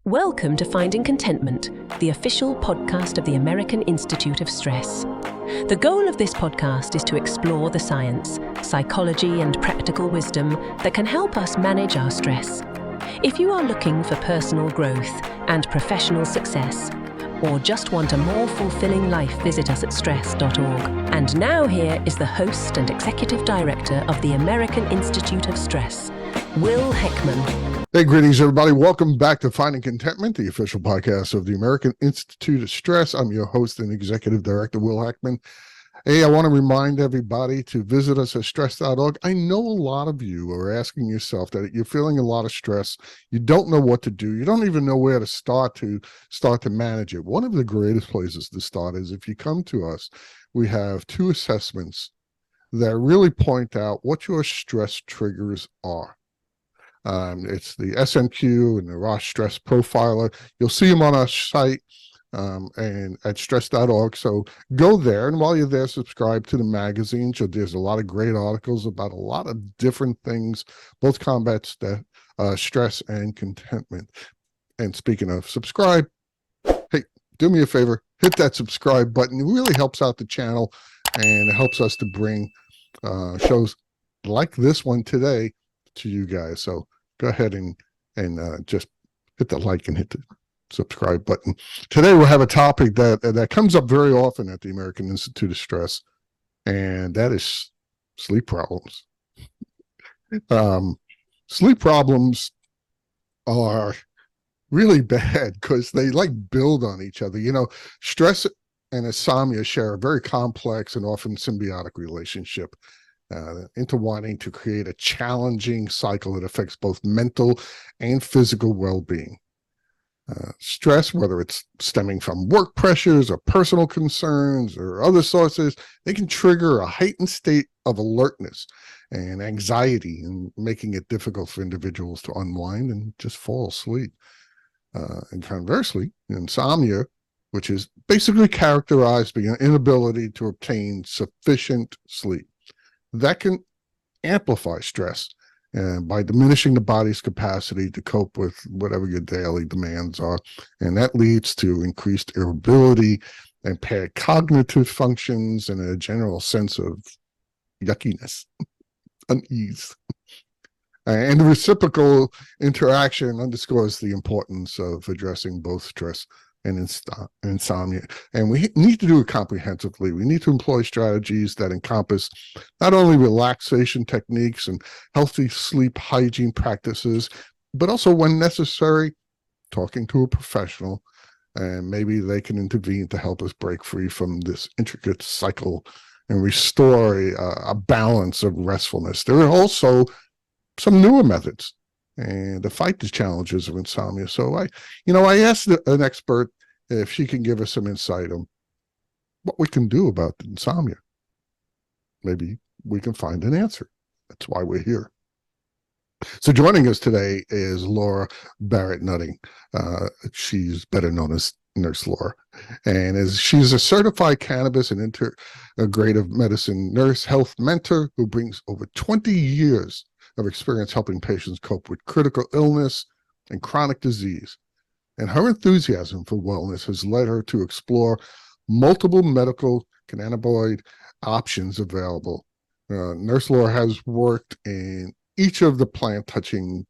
Welcome to Finding Contentment, the official podcast of the American Institute of Stress. The goal of this podcast is to explore the science, psychology, and practical wisdom that can help us manage our stress. If you are looking for personal growth and professional success, or just want a more fulfilling life, visit us at stress.org. And now here is the host and executive director of the American Institute of Stress, Will Heckman. Hey, greetings, everybody. Welcome back to Finding Contentment, the official podcast of the American Institute of Stress. I'm your host and executive director, Will Heckman. Hey, I want to remind everybody to visit us at stress.org. I know a lot of you are asking yourself that you're feeling a lot of stress. You don't know what to do. You don't even know where to start to manage it. One of the greatest places to start is if you come to us, we have 2 assessments that really point out what your stress triggers are. It's the SNQ and the Ross Stress Profiler. You'll see them on our site and at stress.org. So go there, and while you're there, subscribe to the magazine. So there's a lot of great articles about a lot of different things, both combat stress and contentment. And speaking of subscribe, hey, do me a favor, hit that subscribe button. It really helps out the channel, and it helps us to bring shows like this one today to you guys. So go ahead and just hit the like and hit the subscribe button. Today we'll have a topic that comes up very often at the American Institute of Stress, and that is sleep problems. Sleep problems are really bad because they build on each other. You know, stress and insomnia share a very complex and often symbiotic relationship, intertwining to create a challenging cycle that affects both mental and physical well-being. Stress, whether it's stemming from work pressures or personal concerns or other sources, they can trigger a heightened state of alertness and anxiety, and making it difficult for individuals to unwind and just fall asleep. And conversely, insomnia, which is basically characterized by an inability to obtain sufficient sleep, that can amplify stress by diminishing the body's capacity to cope with whatever your daily demands are. And that leads to increased irritability, impaired cognitive functions, and a general sense of yuckiness, unease. And the reciprocal interaction underscores the importance of addressing both stress and insomnia. And we need to do it comprehensively. We need to employ strategies that encompass not only relaxation techniques and healthy sleep hygiene practices, but also, when necessary, talking to a professional, and maybe they can intervene to help us break free from this intricate cycle and restore a balance of restfulness. There are also some newer methods and to fight the challenges of insomnia. So I asked an expert if she can give us some insight on what we can do about insomnia. Maybe we can find an answer. That's why we're here. So joining us today is Laura Barrett Nutting. She's better known as Nurse Laura, and she's a certified cannabis and integrative medicine nurse health mentor who brings over 20 years of experience helping patients cope with critical illness and chronic disease. And her enthusiasm for wellness has led her to explore multiple medical cannabinoid options available. Nurse Laura has worked in each of the plant-touching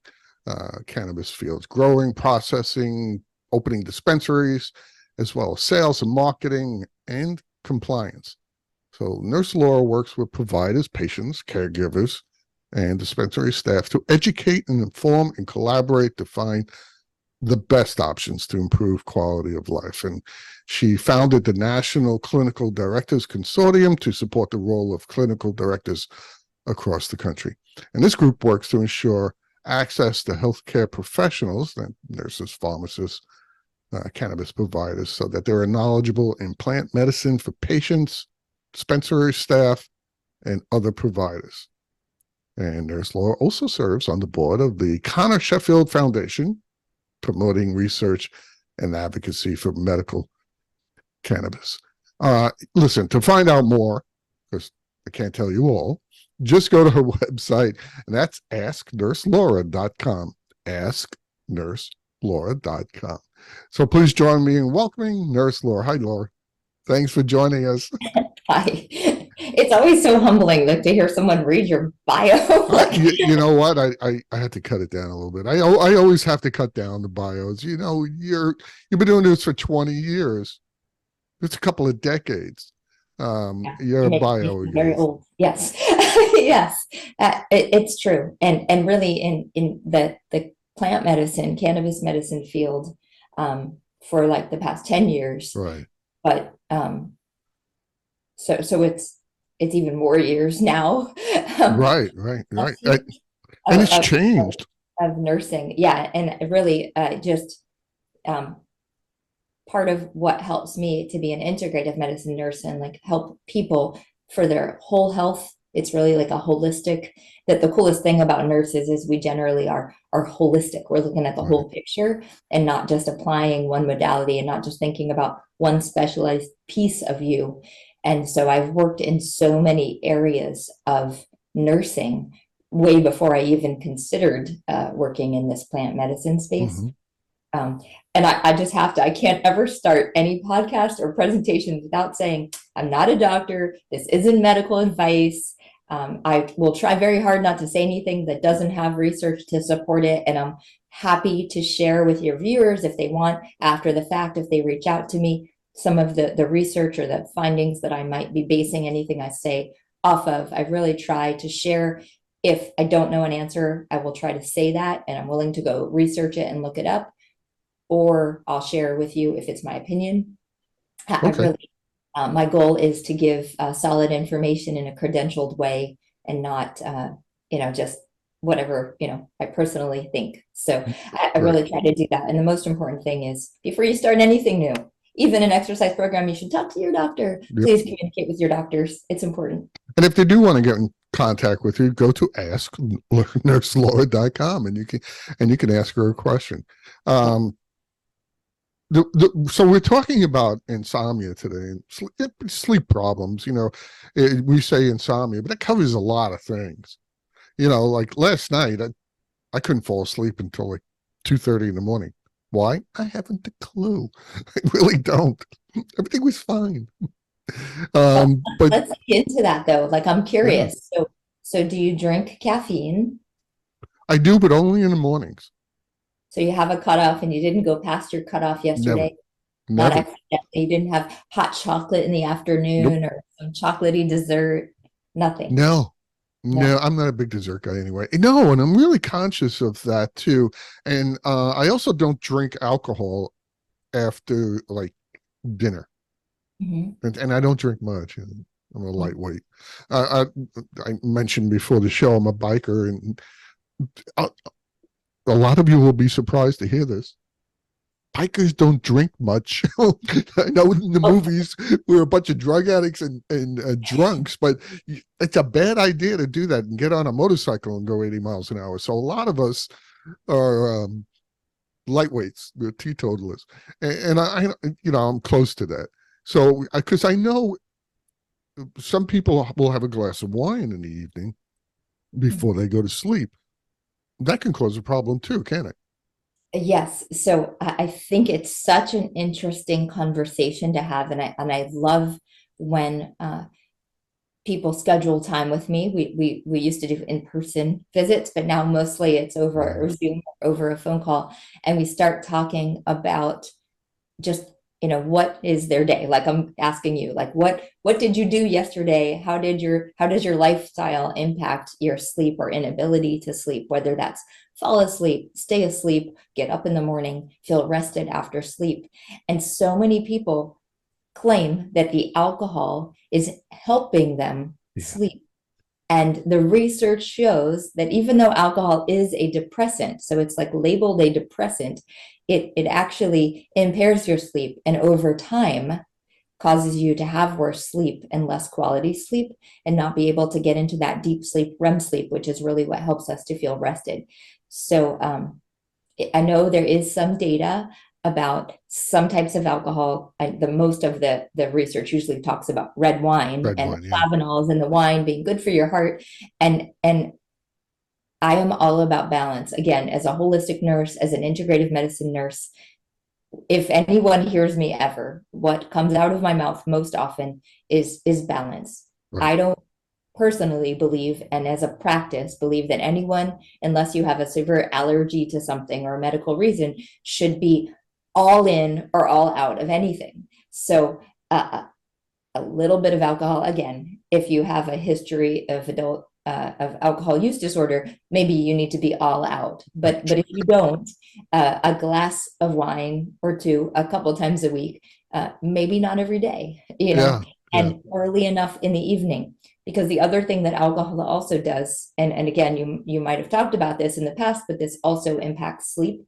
cannabis fields: growing, processing, opening dispensaries, as well as sales and marketing and compliance. So Nurse Laura works with providers, patients, caregivers, and dispensary staff to educate and inform and collaborate to find the best options to improve quality of life. And she founded the National Clinical Directors Consortium to support the role of clinical directors across the country. And this group works to ensure access to healthcare professionals, nurses, pharmacists, cannabis providers, so that they're knowledgeable in plant medicine for patients, dispensary staff, and other providers. And Nurse Laura also serves on the board of the Connor Sheffield Foundation, promoting research and advocacy for medical cannabis. Listen, to find out more, because I can't tell you all, just go to her website, and that's asknurselora.com, asknurselora.com. transformativelaura.com. So please join me in welcoming Nurse Laura. Hi, Laura. Thanks for joining us. Hi. It's always so humbling like to hear someone read your bio. You know what? I had to cut it down a little bit. I always have to cut down the bios. You know, you've been doing this for 20 years. It's a couple of decades. Yeah, Your you make bio me very is old. Yes, yes, it's true, and really in the plant medicine, cannabis medicine field, for like the past 10 years, right. but so it's even more years now. Um, Right. of, And it's of changed. of nursing, yeah, and really just um part of what helps me to be an integrative medicine nurse and like help people for their whole health. It's really like a holistic, that the coolest thing about nurses is we generally are holistic. We're looking at the Right. whole picture and not just applying one modality and not just thinking about one specialized piece of you. And so I've worked in so many areas of nursing way before I even considered working in this plant medicine space. Mm-hmm. Um, and I just have to, I can't ever start any podcast or presentation without saying, I'm not a doctor. This isn't medical advice. I will try very hard not to say anything that doesn't have research to support it. And I'm happy to share with your viewers if they want after the fact, if they reach out to me, some of the research or the findings that I might be basing anything I say off of. I really try to share. If I don't know an answer, I will try to say that, and I'm willing to go research it and look it up, or I'll share with you if it's my opinion. I Okay. really, my goal is to give solid information in a credentialed way and not, just whatever, I personally think. So I Right. really try to do that. And the most important thing is before you start anything new, even an exercise program, you should talk to your doctor. Yep. Please communicate with your doctors. It's important. And if they do want to get in contact with you, go to asknurselora.com and you can ask her a question. Um, so we're talking about insomnia today and sleep problems. You know, we say insomnia, but it covers a lot of things. You know, like last night, I couldn't fall asleep until like 2:30 in the morning. Why? I haven't a clue. I really don't. Everything was fine. But Let's get into that though. Like, I'm yeah, curious. So do you drink caffeine? I do, but only in the mornings. So you have a cutoff and you didn't go past your cutoff Never, yesterday? Not never. accidentally. You didn't have hot chocolate in the Nope. afternoon or some chocolatey dessert? Nothing. No, no, No. I'm not a big dessert guy anyway. No, and I'm really conscious of that too. And I also don't drink alcohol after like dinner, Mhm. and I don't drink much. And I'm a lightweight. I mentioned before the show I'm a biker, and a, a lot of you will be surprised to hear this. Bikers don't drink much. I know in the Oh, movies we're a bunch of drug addicts and drunks, but it's a bad idea to do that and get on a motorcycle and go 80 miles an hour. So a lot of us are lightweights, we're teetotalers, and I'm close to that. So because I know some people will have a glass of wine in the evening before they go to sleep. That can cause a problem too, can it? yes. So I think it's such an interesting conversation to have, and I love when people schedule time with me. We used to do in-person visits, but now mostly it's over Right. or Zoom or over a phone call, and we start talking about just, what is their day. Like, I'm asking you, like, what did you do yesterday? How does your lifestyle impact your sleep or inability to sleep, whether that's fall asleep, stay asleep, get up in the morning, feel rested after sleep. And so many people claim that the alcohol is helping them Yeah. sleep. And the research shows that even though alcohol is a depressant, so it's like labeled a depressant, it actually impairs your sleep, and over time causes you to have worse sleep and less quality sleep and not be able to get into that deep sleep, REM sleep, which is really what helps us to feel rested. So I know there is some data about some types of alcohol. The most of the research usually talks about red wine Red and the wine, yeah. flavanols in the wine being good for your heart. And I am all about balance. Again, as a holistic nurse, as an integrative medicine nurse, if anyone hears me ever, what comes out of my mouth most often is balance. Right. I don't personally believe, and as a practice, believe that anyone, unless you have a severe allergy to something or a medical reason, should be all in or all out of anything. So a little bit of alcohol, again, if you have a history of of alcohol use disorder, maybe you need to be all out. But if you don't, a glass of wine or two a couple times a week, maybe not every day, Yeah. Yeah. and early enough in the evening. Because the other thing that alcohol also does, and again, you might have talked about this in the past, but this also impacts sleep,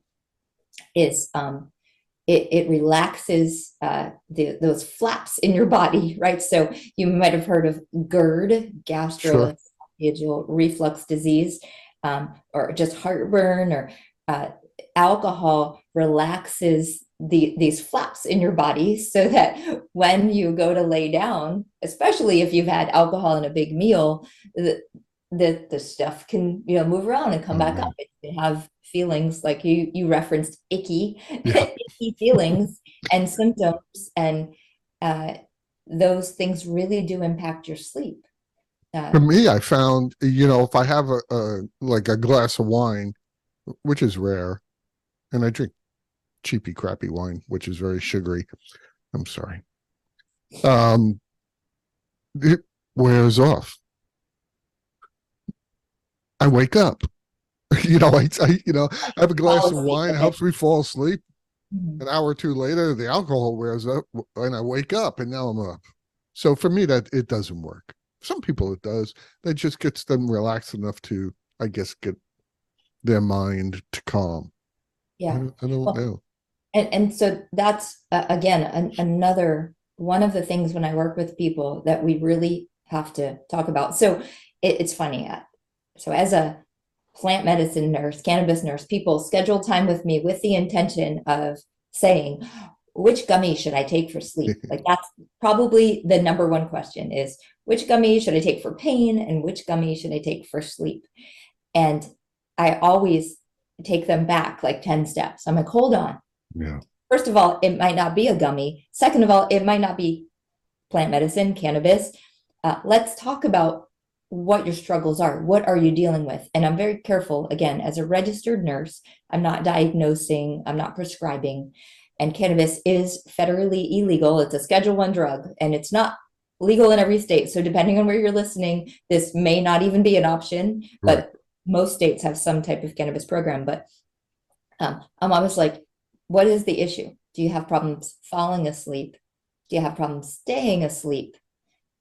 is it relaxes those flaps in your body, right? So you might have heard of GERD, Sure. gastroesophageal reflux disease, or just heartburn, or alcohol relaxes these flaps in your body so that when you go to lay down, especially if you've had alcohol in a big meal, the stuff can move around and come back Yeah. up. You have feelings like you referenced icky Yeah. icky feelings and symptoms, and those things really do impact your sleep. For me, I found, if I have like a glass of wine, which is rare, and I drink cheapy, crappy wine, which is very sugary. I'm sorry. It wears off. I wake up. I have a glass Fall of asleep wine, it with it. helps me fall asleep. Mhm. An hour or two later, the alcohol wears up, and I wake up, and now I'm up. So for me, that it doesn't work. Some people it does. That just gets them relaxed enough to, I guess, get their mind to calm. I Yeah. don't, I don't Well, know. and so that's again another one of the things when I work with people that we really have to talk about. So it's funny. So as a plant medicine nurse, cannabis nurse, people schedule time with me with the intention of saying, which gummy should I take for sleep? Like that's probably the number one question, is which gummy should I take for pain and which gummy should I take for sleep? And I always take them back like 10 steps. I'm like, hold on. Yeah. First of all, it might not be a gummy. Second of all, it might not be plant medicine, cannabis. Let's talk about what your struggles are. What are you dealing with? And I'm very careful, again, as a registered nurse, I'm not diagnosing, I'm not prescribing. And cannabis is federally illegal. It's a Schedule I drug, and it's not legal in every state. So depending on where you're listening, this may not even be an option, Right. but most states have some type of cannabis program. But I'm always like, what is the issue? Do you have problems falling asleep? Do you have problems staying asleep?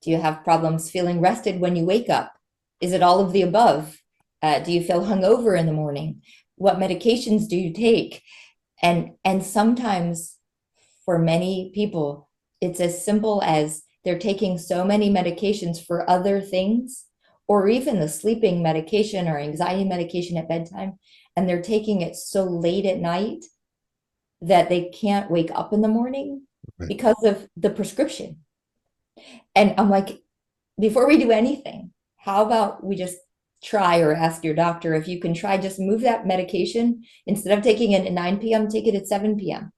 Do you have problems feeling rested when you wake up? Is it all of the above? Do you feel hungover in the morning? What medications do you take? And sometimes for many people, it's as simple as they're taking so many medications for other things, or even the sleeping medication or anxiety medication at bedtime, and they're taking it so late at night that they can't wake up in the morning Right. because of the prescription. And I'm like, before we do anything, how about we just try, or ask your doctor if you can try just move that medication, instead of taking it at 9 p.m., take it at 7 p.m.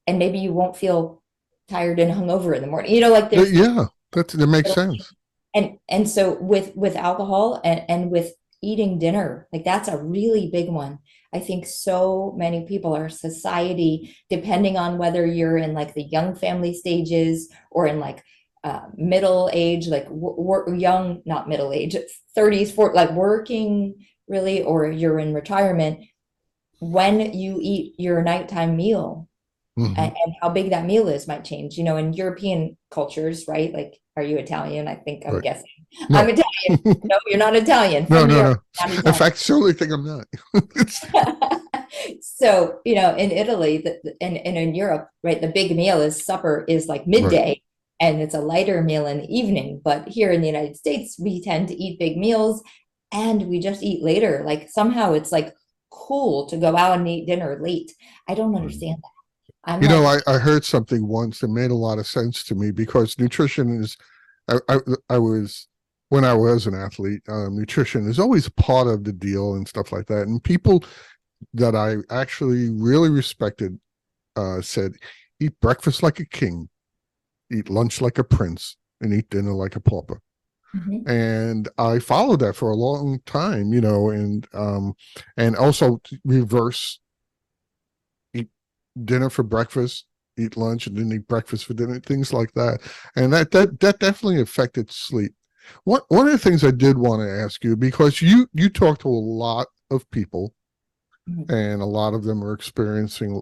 And maybe you won't feel tired and hungover in the morning. Like there's Yeah, that makes sense. and so with alcohol and with eating dinner, like that's a really big one. I think so many people, our society, depending on whether you're in like the young family stages or in like middle age, like young, not middle age, 30s, 40, like working really, or you're in retirement, when you eat your nighttime meal, Hmm. and how big that meal is might change. In European cultures, right? Like, are you Italian? I think I'm Right. guessing. I'm No. Italian. No, you're not Italian. No, From no, Europe, no. not In Italian. fact, it's the only thing I'm not. So, in Italy, and in Europe, right, the big meal is supper is like Right. midday, and it's a lighter meal in the evening. But here in the United States, we tend to eat big meals and we just eat later. Like somehow it's like cool to go out and eat dinner late. I don't understand that. I'm like, I heard something once that made a lot of sense to me, because nutrition is, I was when I was an athlete, nutrition is always part of the deal and stuff like that. And people that I actually really respected said, eat breakfast like a king, eat lunch like a prince, and eat dinner like a pauper. Mhm. And I followed that for a long time, and also reverse, eat dinner for breakfast, eat lunch, and then eat breakfast for dinner, things like that. And that definitely affected sleep. One of the things I did want to ask you, because you talk to a lot of people, Mhm. and a lot of them are experiencing,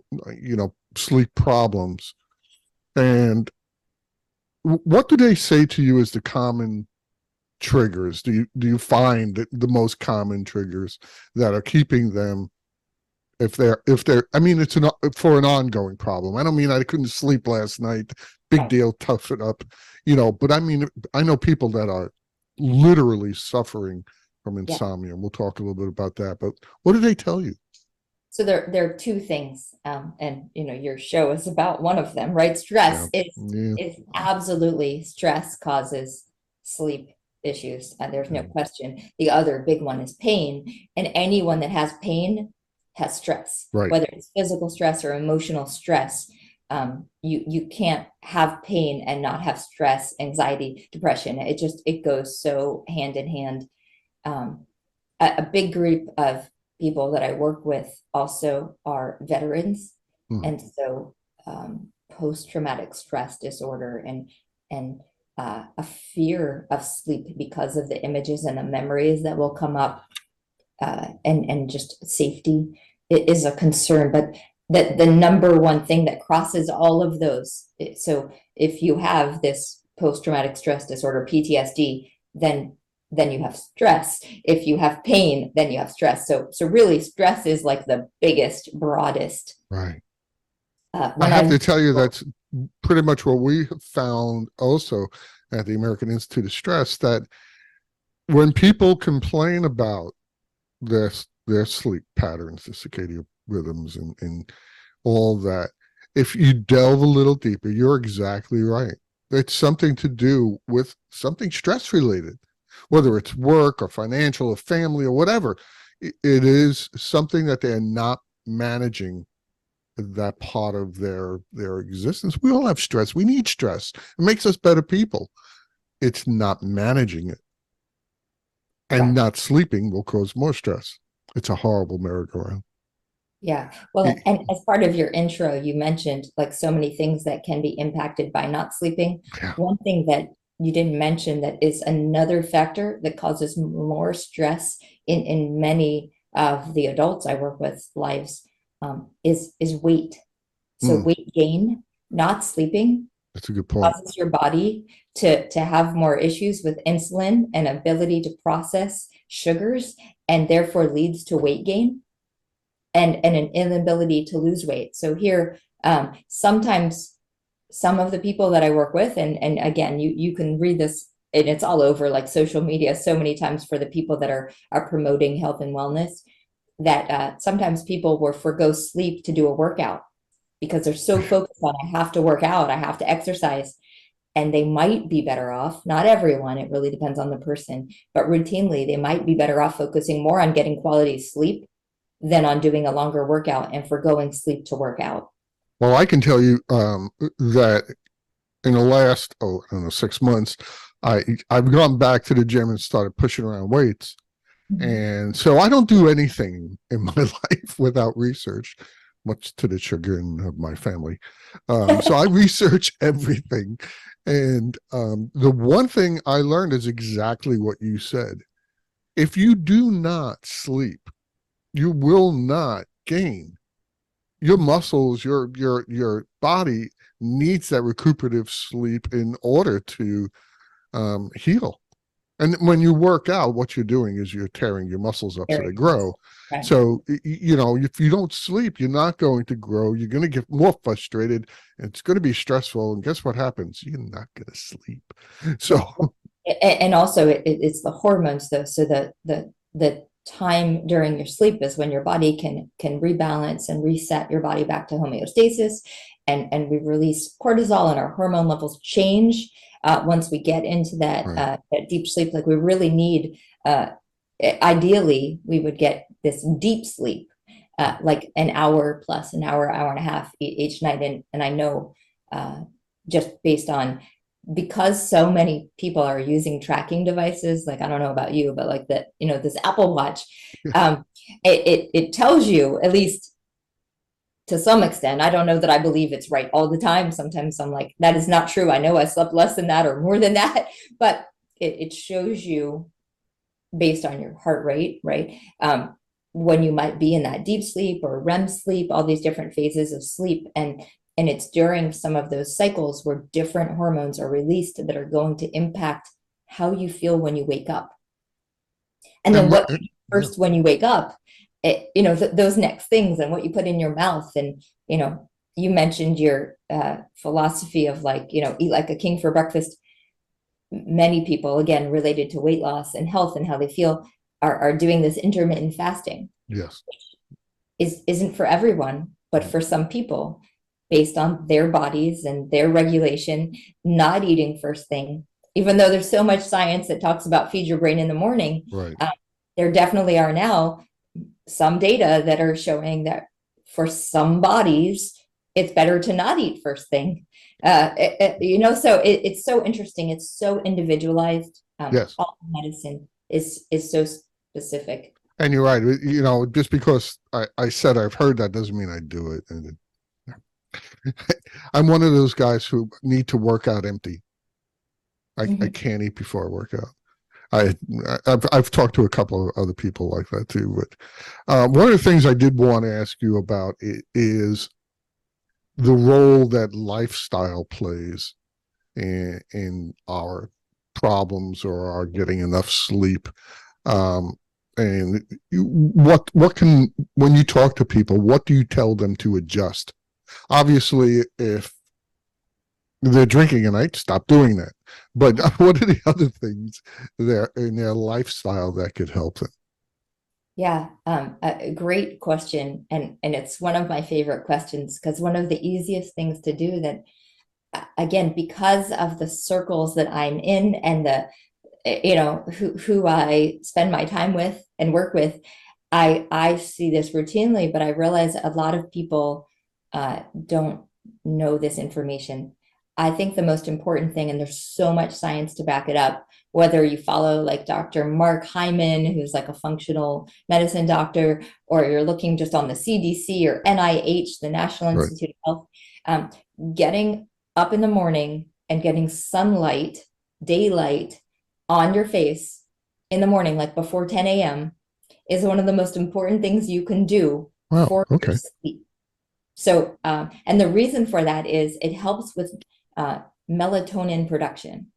sleep problems. And what do they say to you as the common triggers? Do you find that the most common triggers that are keeping them, if they're I mean, it's for an ongoing problem. I don't mean I couldn't sleep last night, big Right. deal, tough it up, but I mean, I know people that are literally suffering from Yeah. insomnia, and we'll talk a little bit about that. But what do they tell you? So there are two things, and your show is about one of them, right? Yeah. Stress is Yeah. is absolutely stress causes sleep issues. There's no Yeah. question. The other big one is pain, and anyone that has pain has stress, Right. whether it's physical stress or emotional stress. You can't have pain and not have stress, anxiety, depression. It goes so hand in hand. Um, a big group of people that I work with also are veterans. Hmm. And so post-traumatic stress disorder and a fear of sleep because of the images and the memories that will come up, and just safety is a concern. But the number one thing that crosses all of those, so if you have this post-traumatic stress disorder, PTSD, then you have stress. If you have pain, then you have stress. So really, stress is like the biggest, broadest. Right. I When have I to tell you, that's pretty much what we have found also at the American Institute of Stress, that when people complain about their sleep patterns, the circadian rhythms, and all that, if you delve a little deeper, you're exactly right. It's something to do with something stress related, whether it's work or financial or family or whatever. It is something that they're not managing, that part of their existence. We all have stress. We need stress. It makes us better people. It's not managing it. And Right. not sleeping will cause more stress. It's a horrible merry-go-round. Yeah. Well, and as part of your intro, you mentioned like so many things that can be impacted by not sleeping. Yeah. One thing that you didn't mention that is another factor that causes more stress in many of the adults I work with lives, is weight. So Mm, weight gain, not sleeping, that's a good point. causes your body to have more issues with insulin and ability to process sugars, and therefore leads to weight gain and an inability to lose weight. So here, sometimes some of the people that I work with, and again, you can read this, and it's all over like social media so many times for the people that are promoting health and wellness, that sometimes people will forgo sleep to do a workout because they're so focused on, I have to work out, I have to exercise. And they might be better off, not everyone, it really depends on the person, but routinely they might be better off focusing more on getting quality sleep than on doing a longer workout and foregoing sleep to work out. Well, I can tell you that in the last, I don't know, 6 months, I've gone back to the gym and started pushing around weights. Mhm. And so I don't do anything in my life without research, much to the chagrin of my family. So I research everything. And the one thing I learned is exactly what you said. If you do not sleep, you will not gain. Your muscles, your body needs that recuperative sleep in order to heal. And when you work out, what you're doing is you're tearing your muscles up so they Very grow. right. So, if you don't sleep, you're not going to grow. You're going to get more frustrated. And it's going to be stressful. And guess what happens? You're not going to sleep. So, And also it's the hormones though. So the time during your sleep is when your body can rebalance and reset your body back to homeostasis. and we release cortisol, and our hormone levels change once we get into that deep sleep. Like we really need, ideally, we would get this deep sleep, like an hour plus, an hour, hour and a half each night. And I know, just based on, because so many people are using tracking devices, like I don't know about you, but like that, this Apple Watch, it tells you, at least to some extent. I don't know that I believe it's right all the time. Sometimes I'm like, that is not true. I know I slept less than that or more than that, but it shows you based on your heart rate, right? When you might be in that deep sleep or REM sleep, all these different phases of sleep. And it's during some of those cycles where different hormones are released that are going to impact how you feel when you wake up. And then what first when you wake up, those next things, and what you put in your mouth. And, you mentioned your philosophy of like, eat like a king for breakfast. Many people, again, related to weight loss and health and how they feel, are doing this intermittent fasting. Yes. Isn't for everyone, but for some people, based on their bodies and their regulation, not eating first thing, even though there's so much science that talks about feed your brain in the morning. Right. There definitely are now some data that are showing that for some bodies, it's better to not eat first thing. So it's so interesting. It's so individualized. Yes. All medicine is so specific. And you're right. Just because I said I've heard that doesn't mean I do it. And I'm one of those guys who need to work out empty. I can't eat before I work out. I've talked to a couple of other people like that too. But one of the things I did want to ask you about is the role that lifestyle plays in our problems or our getting enough sleep. And what can, when you talk to people, what do you tell them to adjust? Obviously, if they're drinking at night, stop doing that. But what are the other things there in their lifestyle that could help them? Yeah, a great question. And it's one of my favorite questions, because one of the easiest things to do that, again, because of the circles that I'm in and the, who I spend my time with and work with, I see this routinely, but I realize a lot of people don't know this information. I think the most important thing, and there's so much science to back it up, whether you follow like Dr. Mark Hyman, who's like a functional medicine doctor, or you're looking just on the CDC or NIH, the National Institute of Health, getting up in the morning and getting sunlight, daylight on your face in the morning, like before 10 a.m., is one of the most important things you can do for your sleep. So, and the reason for that is it helps with melatonin production.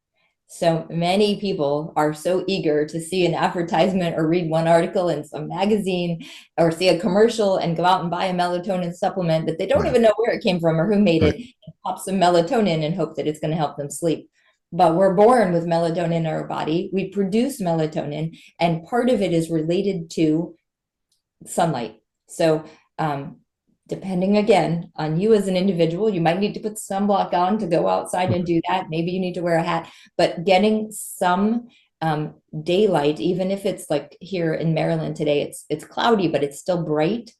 So many people are so eager to see an advertisement or read one article in some magazine or see a commercial and go out and buy a melatonin supplement that they don't even know where it came from or who made it, and pop some melatonin and hope that it's going to help them sleep. But we're born with melatonin in our body. We produce melatonin, and part of it is related to sunlight. So, depending again on you as an individual, you might need to put sunblock on to go outside and do that. Maybe you need to wear a hat, but getting some daylight, even if it's like here in Maryland today, it's cloudy, but it's still bright.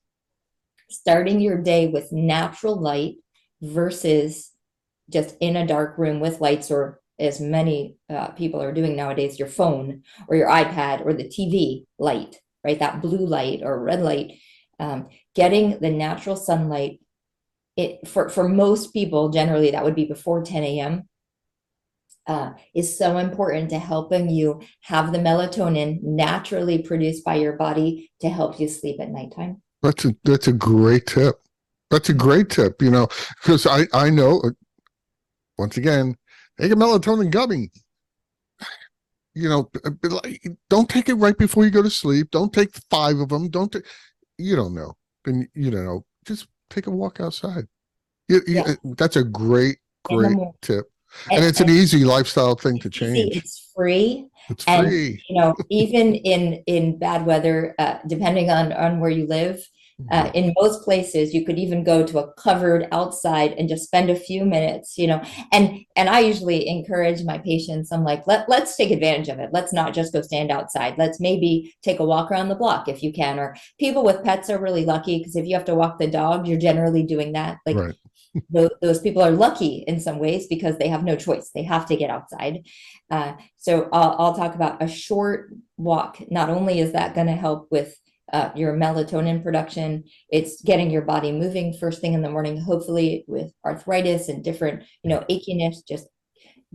Starting your day with natural light versus just in a dark room with lights, or as many people are doing nowadays, your phone or your iPad or the TV light, right? That blue light or red light. Getting the natural sunlight, for most people, generally that would be before 10 a.m., is so important to helping you have the melatonin naturally produced by your body to help you sleep at nighttime. That's a great tip. That's a great tip, because I know, once again, take a melatonin gummy. Don't take it right before you go to sleep. Don't take 5 of them. You don't know. Then just take a walk outside. That's a great tip. And it's an easy lifestyle thing to change. It's free. It's free. And, even in bad weather, depending on where you live, In most places, you could even go to a covered outside and just spend a few minutes, and I usually encourage my patients. I'm like, let's take advantage of it. Let's not just go stand outside. Let's maybe take a walk around the block if you can. Or people with pets are really lucky, because if you have to walk the dog, you're generally doing that. Like, Right. those people are lucky in some ways because they have no choice. They have to get outside. So I'll talk about a short walk. Not only is that going to help with your melatonin production, it's getting your body moving first thing in the morning, hopefully with arthritis and different, achiness, just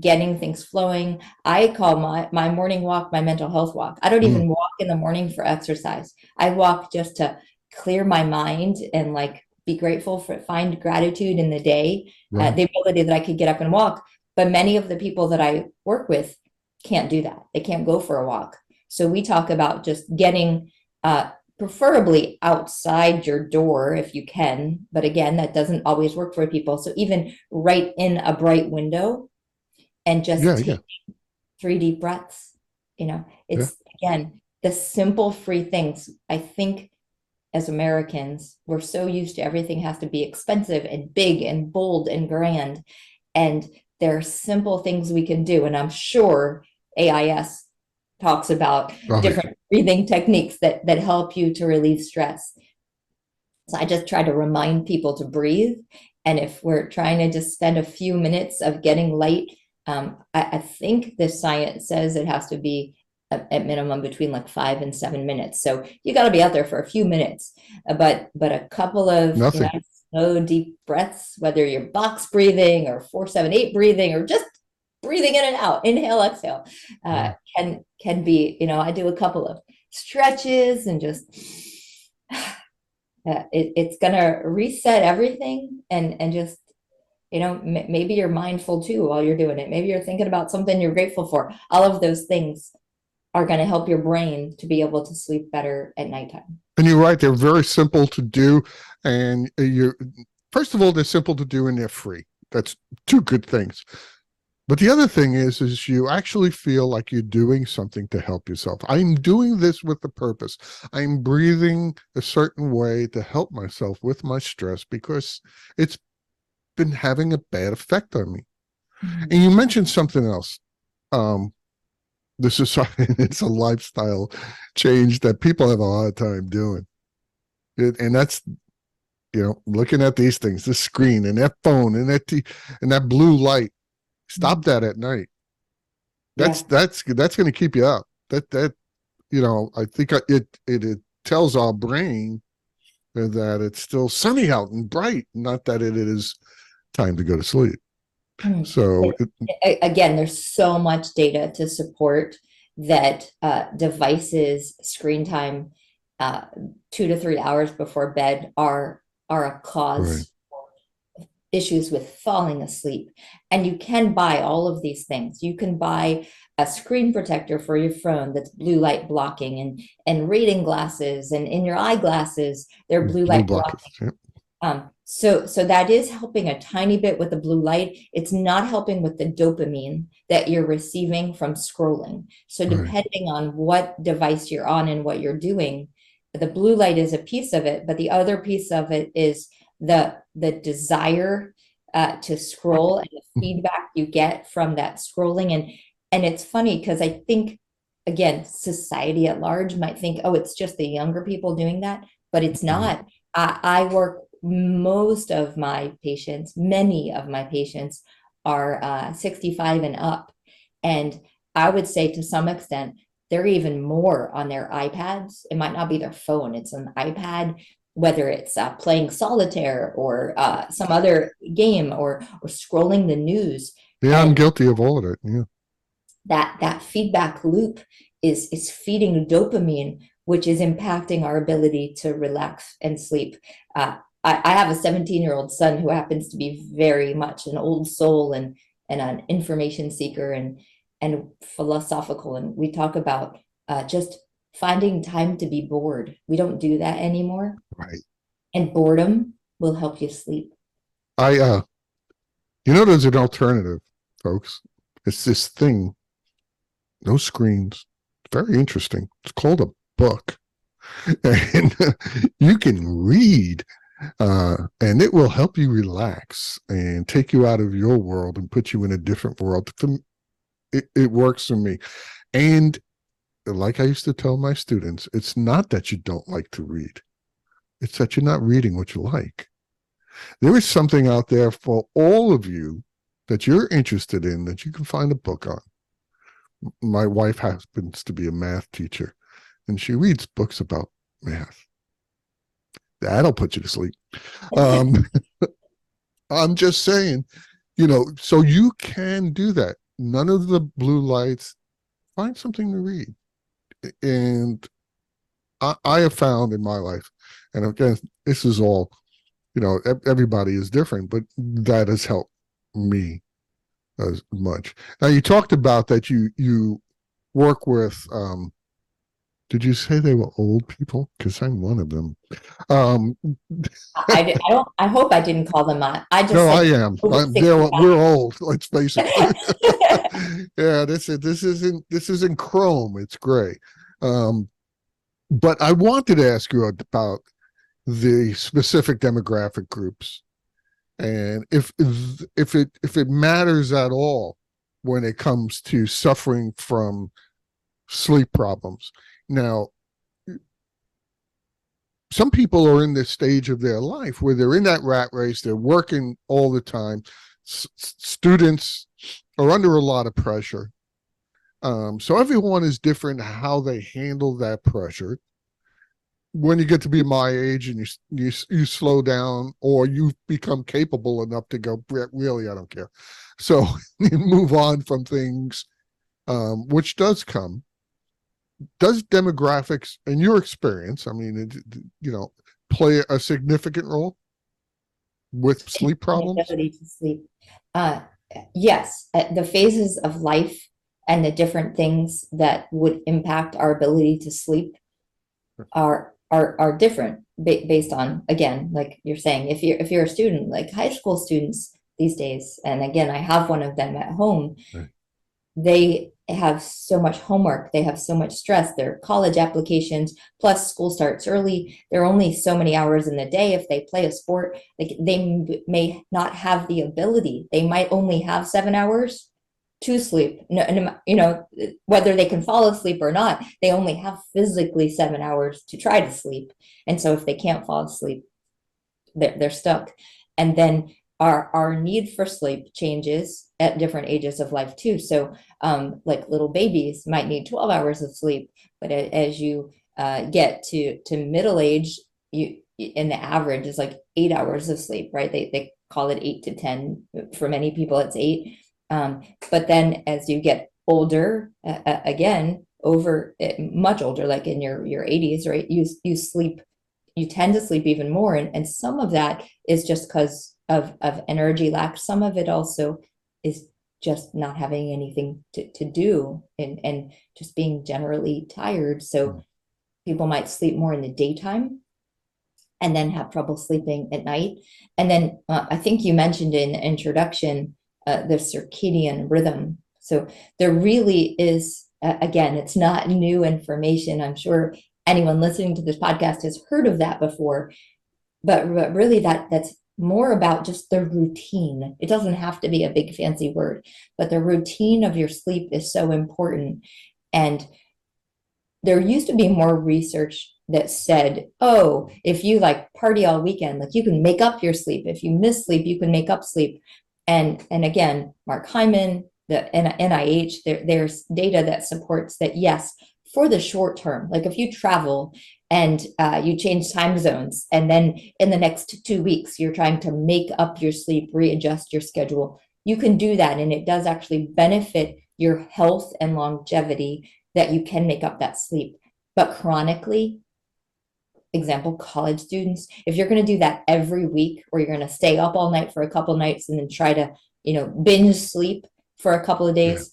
getting things flowing. I call my morning walk my mental health walk. I don't even walk in the morning for exercise. I walk just to clear my mind and like be grateful for, find gratitude in the day, Right. the ability that I could get up and walk. But many of the people that I work with can't do that. They can't go for a walk. So we talk about just getting preferably outside your door if you can. But again, that doesn't always work for people. So even right in a bright window and just take 3 deep breaths, it's again, the simple free things. I think as Americans, we're so used to everything has to be expensive and big and bold and grand. And there are simple things we can do. And I'm sure AIS talks about different breathing techniques that help you to relieve stress. So I just try to remind people to breathe. And if we're trying to just spend a few minutes of getting light, I think the science says it has to be at minimum between like 5 and 7 minutes. So you got to be out there for a few minutes, but a couple of slow, deep breaths, whether you're box breathing or 4-7-8 breathing, or just breathing in and out, inhale, exhale, can be, I do a couple of stretches and just, it's going to reset everything and just, maybe you're mindful too while you're doing it. Maybe you're thinking about something you're grateful for. All of those things are going to help your brain to be able to sleep better at nighttime. And you're right, they're very simple to do. And first of all, they're simple to do and they're free. That's 2 good things. But the other thing is you actually feel like you're doing something to help yourself. I'm doing this with a purpose. I'm breathing a certain way to help myself with my stress because it's been having a bad effect on me. And you mentioned something else. It's a lifestyle change that people have a hard time doing. And that's, looking at these things, the screen and that phone and that blue light. Stop that at night. That's going to keep you up. That I think it tells our brain that it's still sunny out and bright, not that it is time to go to sleep. So again, there's so much data to support that devices screen time 2 to 3 hours before bed are a cause for issues with falling asleep. And you can buy all of these things. You can buy a screen protector for your phone that's blue light blocking, and reading glasses, and in your eyeglasses they're blue light blocking. So that is helping a tiny bit with the blue light. It's not helping with the dopamine that you're receiving from scrolling. So depending on what device you're on and what you're doing, the blue light is a piece of it, but the other piece of it is the desire to scroll and the feedback you get from that scrolling. And it's funny because I think, again, society at large might think, oh, it's just the younger people doing that, but it's not. I work, most of my patients, many of my patients are 65 and up. And I would say to some extent, they're even more on their iPads. It might not be their phone, it's an iPad, whether it's playing solitaire or some other game or scrolling the news. Yeah, I'm guilty of all of it. Yeah. That feedback loop is feeding dopamine, which is impacting our ability to relax and sleep. I have a 17-year-old son who happens to be very much an old soul and an information seeker and philosophical. And we talk about just finding time to be bored. We don't do that anymore. Right. And boredom will help you sleep. There's an alternative, folks. It's this thing, no screens. Very interesting. It's called a book. And you can read, and it will help you relax and take you out of your world and put you in a different world. It works for me. And like I used to tell my students, it's not that you don't like to read. It's that you're not reading what you like. There is something out there for all of you that you're interested in that you can find a book on. My wife happens to be a math teacher, and she reads books about math. That'll put you to sleep. I'm just saying, so you can do that. None of the blue lights. Find something to read. And I have found in my life, and again, this is all, everybody is different, but that has helped me as much. Now, you talked about that you work with, did you say they were old people? Because I'm one of them. I hope I didn't call them that. I just No, I said am. over We're old. Let's face it. 65. Yeah, this isn't chrome. It's gray. But I wanted to ask you about the specific demographic groups, and if it matters at all when it comes to suffering from sleep problems. Now, some people are in this stage of their life where they're in that rat race, they're working all the time. Students are under a lot of pressure. So everyone is different how they handle that pressure. When you get to be my age and you slow down, or you become capable enough to go, really, I don't care. So you move on from things, which does come. Does demographics, in your experience, I mean, play a significant role with sleep problems? Ability to sleep. Yes, the phases of life and the different things that would impact our ability to sleep are different based on, again, like you're saying, if you're a student, like high school students these days, and again, I have one of them at home. Right. They have so much homework, they have so much stress, their college applications, plus school starts early. There are only so many hours in the day. If they play a sport, like they may not have the ability, they might only have 7 hours to sleep. Whether they can fall asleep or not, they only have physically 7 hours to try to sleep. And so if they can't fall asleep, they're stuck. And then our need for sleep changes at different ages of life too. So like little babies might need 12 hours of sleep, but as you get to middle age, in the average is like 8 hours of sleep, right? They call it 8 to 10. For many people, it's 8. But then as you get older, again, much older, like in your 80s, right? You tend to sleep even more. And some of that is just because of energy lack. Some of it also is just not having anything to do and just being generally tired. So people might sleep more in the daytime and then have trouble sleeping at night. And then I think you mentioned in the introduction, the circadian rhythm. So there really is, again, it's not new information. I'm sure anyone listening to this podcast has heard of that before, but really that's more about just the routine. It doesn't have to be a big fancy word, but the routine of your sleep is so important. And there used to be more research that said, oh, if you like party all weekend, like you can make up your sleep. If you miss sleep, you can make up sleep. And again, Mark Hyman, the NIH, there's data that supports that, yes, for the short term, like if you travel and you change time zones, and then in the next 2 weeks, you're trying to make up your sleep, readjust your schedule, you can do that. And it does actually benefit your health and longevity that you can make up that sleep. But chronically, example, college students, if you're going to do that every week, or you're going to stay up all night for a couple nights and then try to, binge sleep for a couple of days,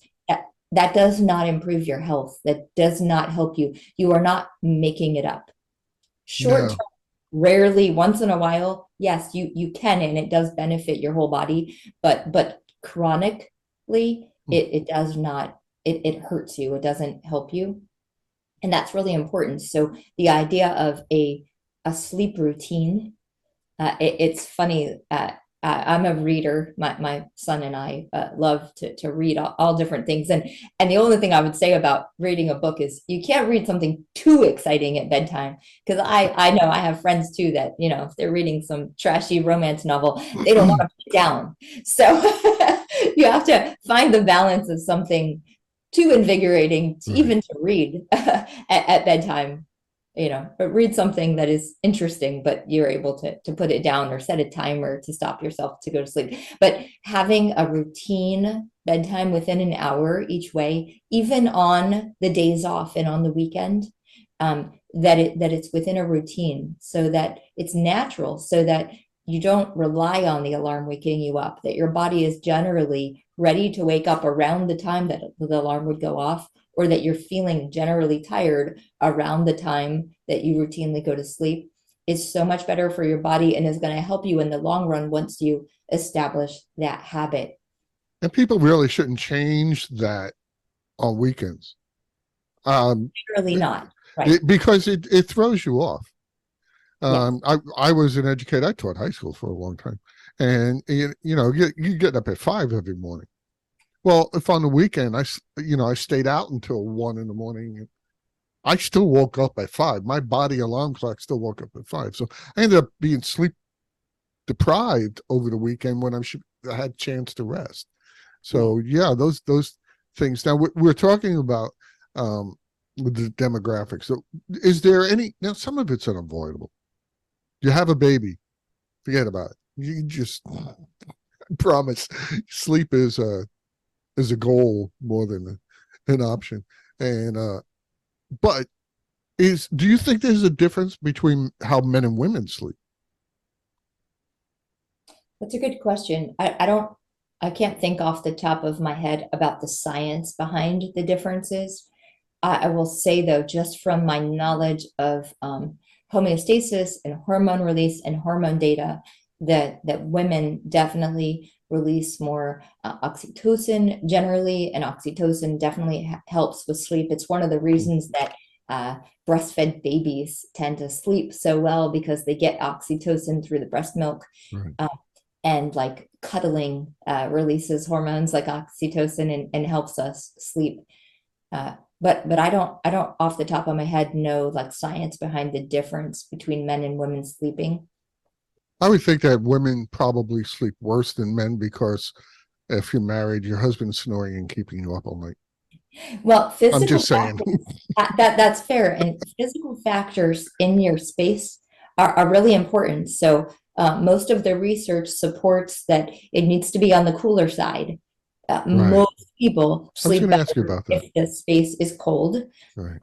that does not improve your health. That does not help you. You are not making it up. Short term, rarely, once in a while, yes, you can, and it does benefit your whole body, but chronically, it does not, it hurts you. It doesn't help you. And that's really important. So the idea of a sleep routine, it's funny. I'm a reader. My son and I love to read all different things. And the only thing I would say about reading a book is you can't read something too exciting at bedtime. Because I know I have friends too that, if they're reading some trashy romance novel, they don't want to put it down. So you have to find the balance of something too invigorating to even to read at bedtime. But read something that is interesting, but you're able to put it down or set a timer to stop yourself to go to sleep. But having a routine bedtime within an hour each way, even on the days off and on the weekend, that it's within a routine so that it's natural, so that you don't rely on the alarm waking you up, that your body is generally ready to wake up around the time that the alarm would go off, or that you're feeling generally tired around the time that you routinely go to sleep, is so much better for your body and is going to help you in the long run once you establish that habit. And people really shouldn't change that on weekends. Really not, right? Because it throws you off. Yes. I was an educator. I taught high school for a long time. And, you get up at 5 every morning. Well, if on the weekend, I stayed out until 1 a.m, I still woke up at 5. My body alarm clock still woke up at 5. So I ended up being sleep deprived over the weekend when I had a chance to rest. So yeah, those things. Now we're talking about the demographics. So is there any, now some of it's unavoidable. You have a baby, forget about it. You just promise sleep is a goal more than an option. And but do you think there's a difference between how men and women sleep? That's a good question. I can't think off the top of my head about the science behind the differences. I will say though, just from my knowledge of homeostasis and hormone release and hormone data, that women definitely release more oxytocin generally, and oxytocin definitely helps with sleep. It's one of the reasons that breastfed babies tend to sleep so well, because they get oxytocin through the breast milk. Right. And like cuddling releases hormones like oxytocin and helps us sleep. But I don't off the top of my head know like science behind the difference between men and women sleeping. I would think that women probably sleep worse than men, because if you're married, your husband's snoring and keeping you up all night. Well, I'm just saying. That's fair. And physical factors in your space are really important. So most of the research supports that it needs to be on the cooler side. Right. Most people I was sleep going to ask you better about that. if the space is cold. Right.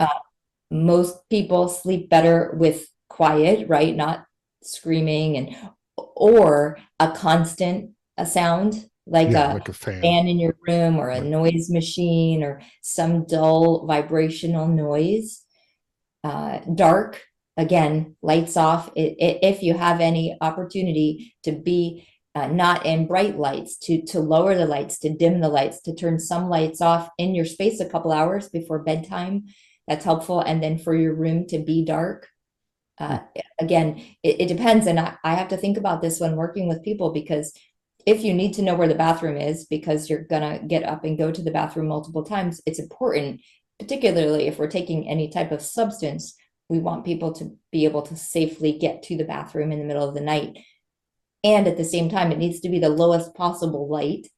Most people sleep better with quiet, right? Not screaming or a constant sound like like a fan. fan in your room, or a noise machine, or some dull vibrational noise. Dark, again, lights off. If you have any opportunity to be not in bright lights, to lower the lights, to dim the lights, to turn some lights off in your space a couple hours before bedtime, that's helpful. And then for your room to be dark. Again, it depends. And I have to think about this when working with people, because if you need to know where the bathroom is because you're gonna get up and go to the bathroom multiple times, it's important, particularly if we're taking any type of substance. We want people to be able to safely get to the bathroom in the middle of the night. And at the same time, it needs to be the lowest possible light,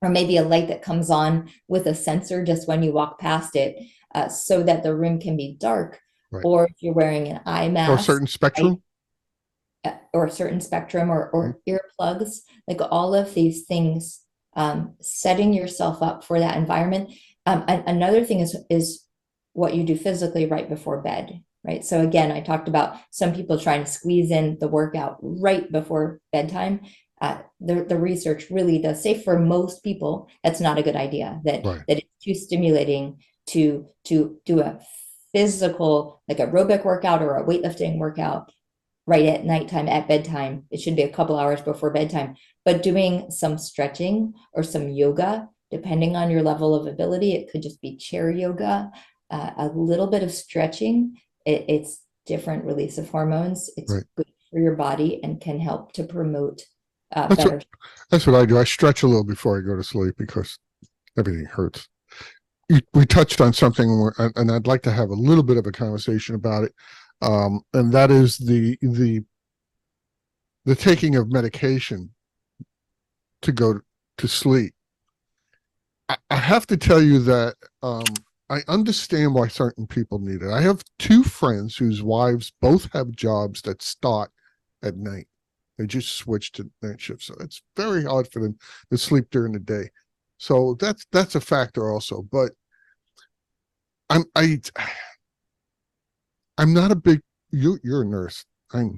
or maybe a light that comes on with a sensor just when you walk past it, so that the room can be dark. Right. Or if you're wearing an eye mask. Or a certain spectrum. Or a certain spectrum, or earplugs, like all of these things, setting yourself up for that environment. Another thing is what you do physically right before bed, right? So again, I talked about some people trying to squeeze in the workout right before bedtime. The research really does say for most people, that's not a good idea, that it's too stimulating to do a physical, like aerobic workout or a weightlifting workout right at nighttime, at bedtime. It should be a couple hours before bedtime. But doing some stretching or some yoga, depending on your level of ability, it could just be chair yoga, a little bit of stretching, it's different release of hormones. It's Right. good for your body and can help to promote That's better. that's what I do. I stretch a little before I go to sleep because everything hurts. We touched on something, and I'd like to have a little bit of a conversation about it, and that is the taking of medication to go to sleep. I have to tell you that I understand why certain people need it. I have two friends whose wives both have jobs that start at night. They just switch to night shift, so it's very hard for them to sleep during the day. So that's a factor also. But I'm not a big you're a nurse. I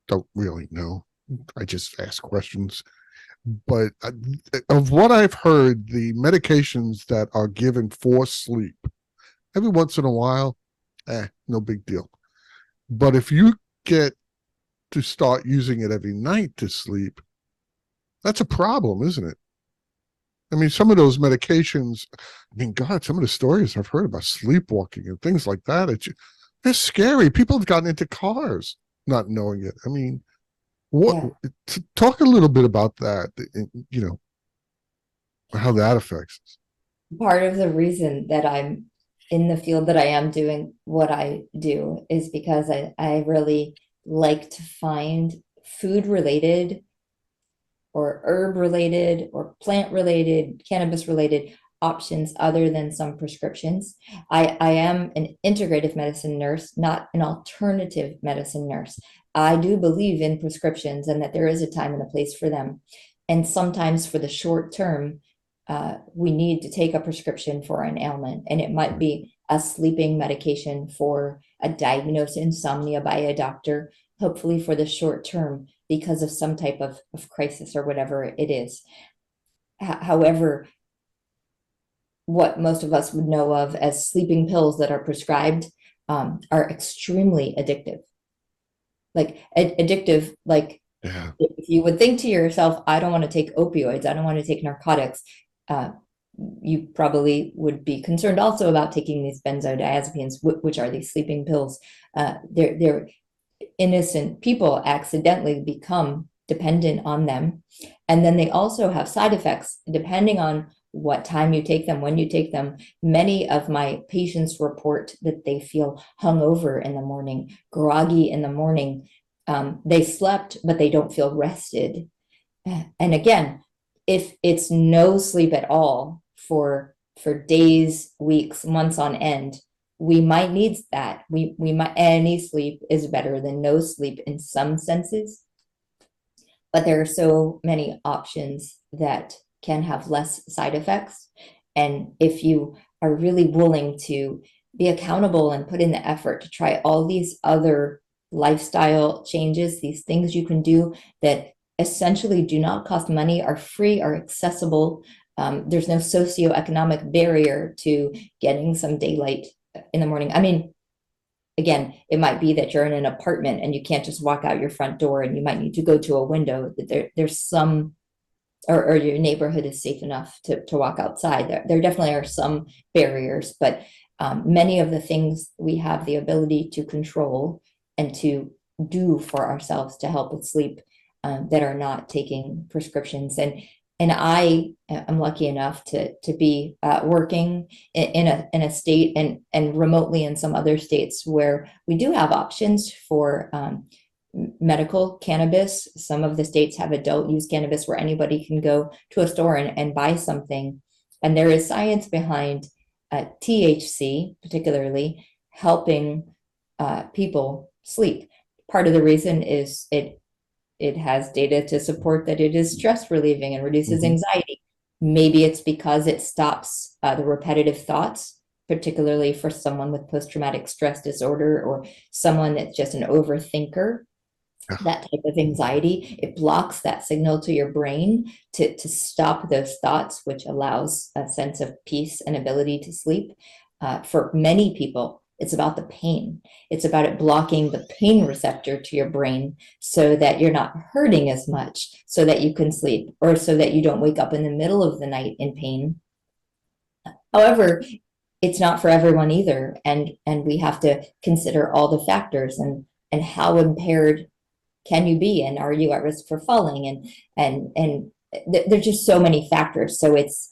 don't really know. I just ask questions. But of what I've heard, the medications that are given for sleep, every once in a while, no big deal. But if you get to start using it every night to sleep, that's a problem, isn't it? I mean, some of those medications, I mean, God, some of the stories I've heard about sleepwalking and things like that, they're scary. People have gotten into cars not knowing it. I mean, talk a little bit about that, how that affects us. Part of the reason that I'm in the field that I am doing what I do is because I really like to find food related or herb related or plant related, cannabis related options other than some prescriptions. I am an integrative medicine nurse, not an alternative medicine nurse. I do believe in prescriptions and that there is a time and a place for them. And sometimes for the short term, we need to take a prescription for an ailment, and it might be a sleeping medication for a diagnosed insomnia by a doctor, hopefully for the short term because of some type of crisis or whatever it is. However, what most of us would know of as sleeping pills that are prescribed are extremely addictive. Like addictive, like if you would think to yourself, I don't want to take opioids, I don't want to take narcotics, you probably would be concerned also about taking these benzodiazepines, which are these sleeping pills. They're innocent people accidentally become dependent on them. And then they also have side effects depending on what time you take them, when you take them. Many of my patients report that they feel hungover in the morning, groggy in the morning. They slept, but they don't feel rested. And again, if it's no sleep at all for days, weeks, months on end, we might need that. We might, any sleep is better than no sleep in some senses, but there are so many options that can have less side effects. And if you are really willing to be accountable and put in the effort to try all these other lifestyle changes, these things you can do that essentially do not cost money, are free, are accessible. There's no socioeconomic barrier to getting some daylight in the morning. I mean, again, it might be that you're in an apartment and you can't just walk out your front door and you might need to go to a window. There's some, or your neighborhood is safe enough to walk outside. There definitely are some barriers, but many of the things we have the ability to control and to do for ourselves to help with sleep that are not taking prescriptions. And I am lucky enough to be working in a state and remotely in some other states where we do have options for medical cannabis. Some of the states have adult use cannabis where anybody can go to a store and buy something. And there is science behind THC, particularly helping people sleep. Part of the reason is it has data to support that it is stress relieving and reduces anxiety. Maybe it's because it stops the repetitive thoughts, particularly for someone with post-traumatic stress disorder or someone that's just an overthinker. That type of anxiety, it blocks that signal to your brain to stop those thoughts, which allows a sense of peace and ability to sleep. For many people, it's about the pain. It's about it blocking the pain receptor to your brain so that you're not hurting as much, so that you can sleep, or so that you don't wake up in the middle of the night in pain. However, it's not for everyone either. And we have to consider all the factors and how impaired can you be, and are you at risk for falling, and there's just so many factors. So it's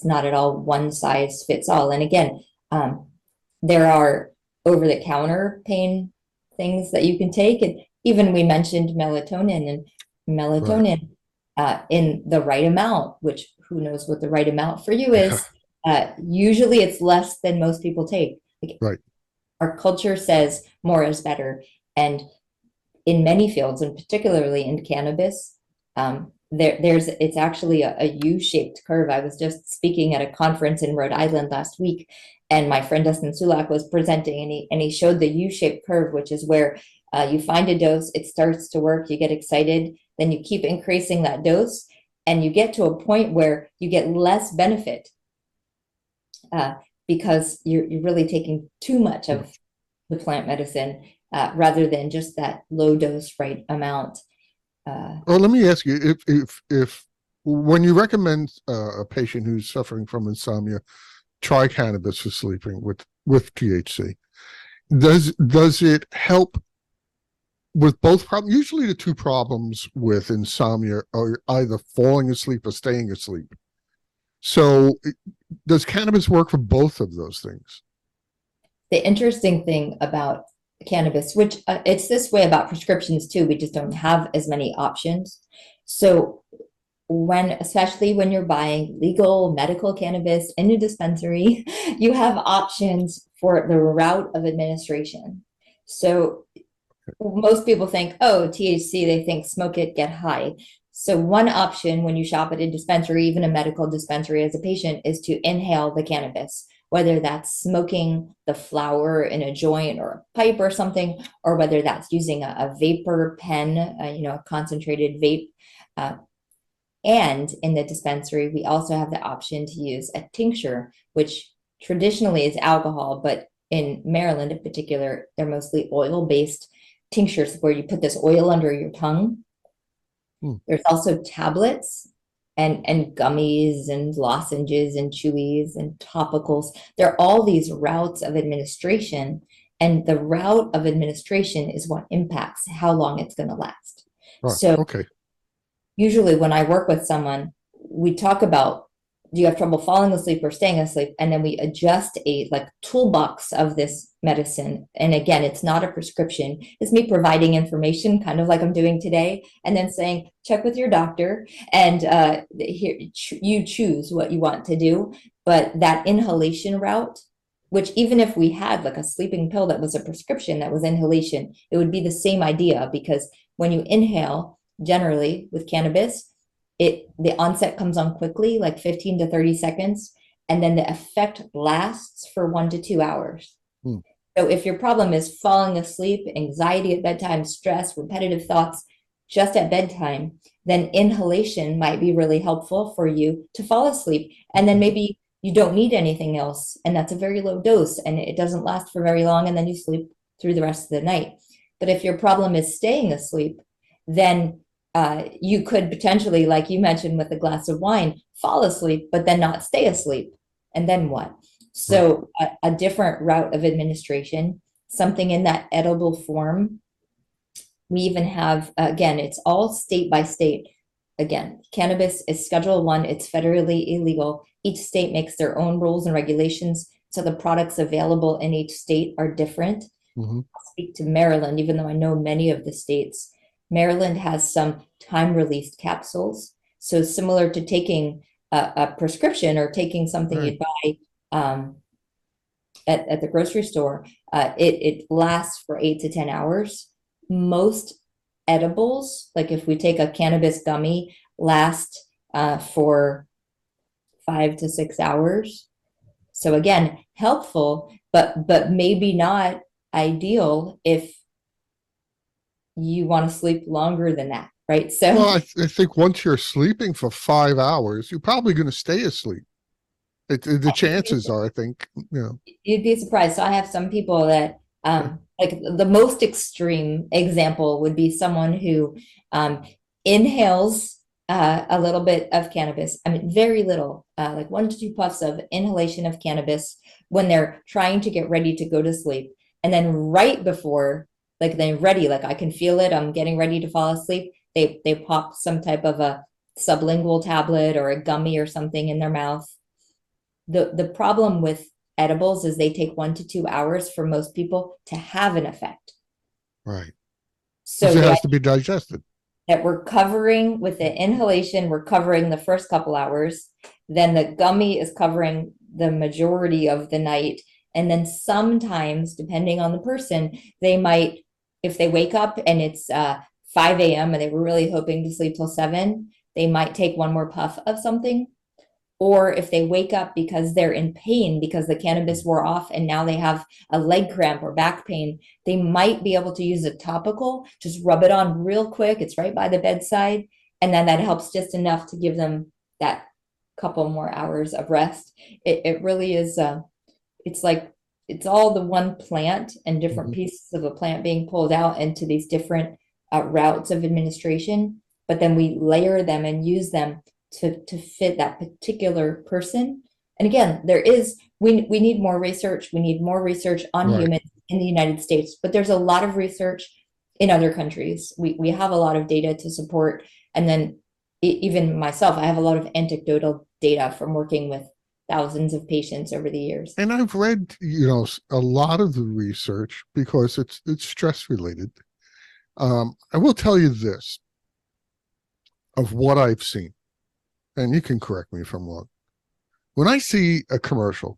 not at all one size fits all. And again, there are over-the-counter pain things that you can take, and even we mentioned melatonin, and melatonin in the right amount, which who knows what the right amount for you is. Usually it's less than most people take. Right. Our culture says more is better, and in many fields, and particularly in cannabis, it's actually a U-shaped curve. I was just speaking at a conference in Rhode Island last week, and my friend Dustin Sulak was presenting, and he showed the U-shaped curve, which is where you find a dose, it starts to work, you get excited, then you keep increasing that dose, and you get to a point where you get less benefit because you're really taking too much of the plant medicine rather than just that low dose right amount. Well, let me ask you, if when you recommend a patient who's suffering from insomnia, try cannabis for sleeping with THC, does it help with both problems? Usually the two problems with insomnia are either falling asleep or staying asleep. So does cannabis work for both of those things? The interesting thing about cannabis, which it's this way about prescriptions too, we just don't have as many options. So especially when you're buying legal medical cannabis in a dispensary, you have options for the route of administration. So most people think, oh, THC, they think smoke it, get high. So one option when you shop at a dispensary, even a medical dispensary as a patient, is to inhale the cannabis, whether that's smoking the flower in a joint or a pipe or something, or whether that's using a vapor pen, a concentrated vape. And in the dispensary, we also have the option to use a tincture, which traditionally is alcohol, but in Maryland in particular, they're mostly oil-based tinctures where you put this oil under your tongue. There's also tablets and gummies and lozenges and chewies and topicals. There are all these routes of administration, and the route of administration is what impacts how long it's going to last. Right. So Okay. Usually when I work with someone, we talk about, do you have trouble falling asleep or staying asleep? And then we adjust a toolbox of this medicine. And again, it's not a prescription. It's me providing information, kind of like I'm doing today, and then saying, check with your doctor, and here you choose what you want to do. But that inhalation route, which even if we had like a sleeping pill that was a prescription that was inhalation, it would be the same idea, because when you inhale, generally with cannabis, the onset comes on quickly, like 15 to 30 seconds, and then the effect lasts for 1 to 2 hours. So if your problem is falling asleep, anxiety at bedtime, stress, repetitive thoughts just at bedtime, then inhalation might be really helpful for you to fall asleep. And then maybe you don't need anything else, and that's a very low dose, and it doesn't last for very long, and then you sleep through the rest of the night. But if your problem is staying asleep, then you could potentially, like you mentioned with a glass of wine, fall asleep, but then not stay asleep. And then what? So a different route of administration, something in that edible form. We even have, again, it's all state by state. Again, cannabis is Schedule 1, it's federally illegal. Each state makes their own rules and regulations, so the products available in each state are different. I'll speak to Maryland, even though I know many of the states. Maryland has some time-released capsules. So similar to taking a prescription or taking something you'd buy at the grocery store, it lasts for 8 to 10 hours. Most edibles, like if we take a cannabis gummy, last for 5 to 6 hours. So again, helpful, but maybe not ideal if you want to sleep longer than that, right? So well, I think once you're sleeping for 5 hours, you're probably going to stay asleep. The chances are, I think, you'd be surprised. So I have some people that like the most extreme example would be someone who inhales a little bit of cannabis. I mean, very little, like 1 to 2 puffs of inhalation of cannabis when they're trying to get ready to go to sleep. And then right before, like they're ready, like I can feel it, I'm getting ready to fall asleep. They pop some type of a sublingual tablet or a gummy or something in their mouth. The problem with edibles is they take 1 to 2 hours for most people to have an effect. Right. So Because it the has to be digested. that we're covering with the inhalation, we're covering the first couple hours. Then the gummy is covering the majority of the night. And then sometimes, depending on the person, they might, if they wake up and it's 5 a.m. and they were really hoping to sleep till 7, they might take one more puff of something. Or if they wake up because they're in pain because the cannabis wore off and now they have a leg cramp or back pain, they might be able to use a topical, just rub it on real quick. It's right by the bedside. And then that helps just enough to give them that couple more hours of rest. It really is, it's like, it's all the one plant and different pieces of a plant being pulled out into these different routes of administration. But then we layer them and use them to fit that particular person. And again, we need more research. We need more research on Right. humans in the United States, but there's a lot of research in other countries. We have a lot of data to support. And then even myself, I have a lot of anecdotal data from working with thousands of patients over the years. And I've read, a lot of the research because it's stress related. I will tell you this of what I've seen, and you can correct me if I'm wrong. When I see a commercial